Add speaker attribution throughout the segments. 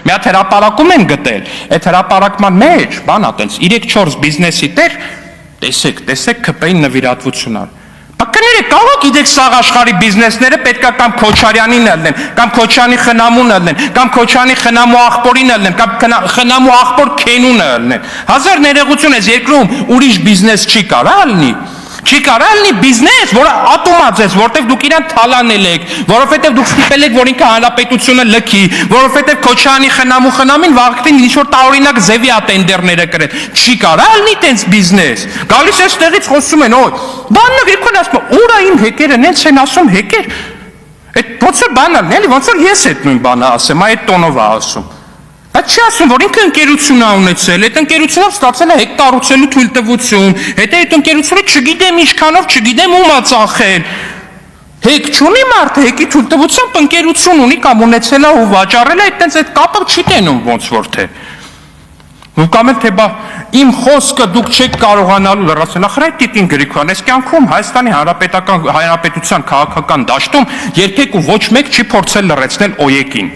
Speaker 1: մի հատ հրապարակում են գտել, այդ հրապարակման մեջ, բանա տենց 3-4 բիզնեսի տեր, տեսեք ԿՊ-ի նվիրատվություն ար։ Կներեք, կարող գիտեք սաղ աշխարհի բիզնեսները պետք է կամ Քոչարյանին ելնեն, կամ Քոչարյանի խնամուն ելնեն, կամ Քոչարյանի խնամու աղբորին ելնեն, կամ խնամու աղբոր քենունը ելնեն։ Հազար ներողություն ես երկրում ուրիշ բիզնես չի կարա լինի։ Չի կարա լինի բիզնես, որը ատոմած ես, որովհետև դուք իրան թալանել եք, որովհետև դուք ստիպել եք, որ ինքը հանրապետությունը լքի, որովհետև Քոչարյանի խնամին վաղկին ինչ-որ տարօրինակ ձևի ա տենդերները կրել։ Չի կարա լինի տենց բիզնես։ Գալիս ես տեղից խոսում են, օй, բանն երկուն ասում, ուրա իմ հեկերը նենց են ասում հեկեր։ Այդ ոնց որ բանալն էլի, ոնց որ ես այդ նույն բանը ասեմ, այդ տոնով ա ասում։ Բայց չի ասում, որ ինքը ընկերություն ա ունեցել, այդ ընկերությունով ստացել է հեկ կառուցելու թույլտվություն, հետո այդ ընկերությունը չգիտեմ ինչքանով, չգիտեմ ում ա ծախել։ Հեկ չունի մարդը, հեկի թույլտվությամբ ընկերություն ունի կամ ունեցել ա ու վաճառել է, այդտենց այդ կապը չի տենում ոնց որ թե։ Ու կամ էլ թե բա իմ խոսքը դուք չեք կարողանալու լրացնել, ախր այդ Տիկին Գրիգորյան, այս կյանքում Հայաստանի Հանրապետության քաղաքական դաշտում երբեք ու ոչ մեկ չի փորձել լրացնել օյեկին։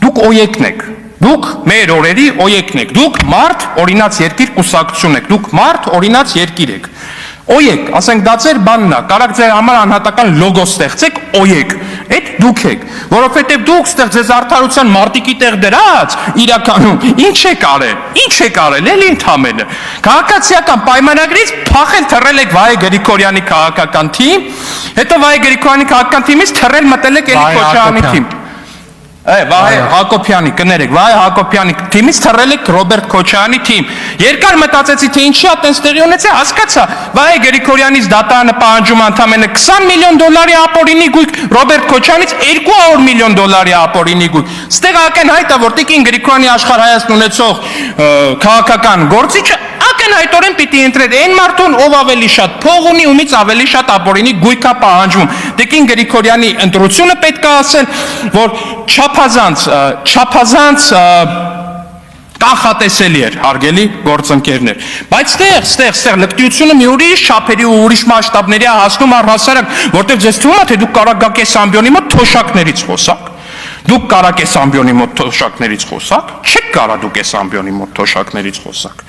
Speaker 1: Դուք օյեկն եք, դուք մեր օրերի օյեկն եք, դուք մարդ օրինաց երկիր կուսակցություն եք, դուք մարդ օրինաց երկիր եք։ Օյեք, ասենք դա ձեր բանն է, կարաք ձեր համար անհատական լոգո ստեղծեք, օյեք, այդ դուք եք, որովհետև դուք ստեղ ձեզ արդարության մարտիկի տեղ դրած, իրականում, ինչ եք արել, էլի ընդամենը, քաղաքացիական պայմանագրից փախել թռել եք Վահե Գրիգորյանի քաղաքական թիմ, հետո Վահե Գրիգորյանի քաղաքական թիմից թռել մտել եք էլի Քոչարյանի թիմ։ Վահե Հակոբյանի, կներեք, Վահե Հակոբյանի թիմից թռել եք Ռոբերտ Քոչարյանի թիմ։ Երկար մտածեցի, թե ինչի ա տենց տեղի ունեցել, հասկացա, Վահե Գրիգորյանից դատարանը պահանջում ընդամենը $20 միլիոն ապօրինի գույք, Ռոբերտ Քոչարյանից $200 միլիոն ապօրինի գույք։ Ստեղ ակնհայտ է, որ Տիկին Գրիգորյանի աշխարհ Հայաստան ունեցող քաղաքական գործիչը ակնհայտորեն պիտի ընտրեր այն մարդուն, ով ավելի շատ փող ունի, ումից ավելի շատ ապօրինի գույք ա պահանջում։ Տիկին Գրիգորյանի ընտրությունը պետք է ասեն, որ չափազանց կանխատեսելի էր, հարգելի գործընկերներ, բայց ստեղ լկտիությունը մի ուրիշ չափերի ու ուրիշ մասշտաբների է հասնում առհասարակ, որտեղ ձեզ թվում է, թե դուք կարաք գաք այս ամբիոնի մոտ թոշակներից խոսակ, դուք կարաք այս ամբիոնի մոտ թոշակներից խոսակ, չեք կարա դուք այս ամբիոնի մոտ թոշակներից խոսակ։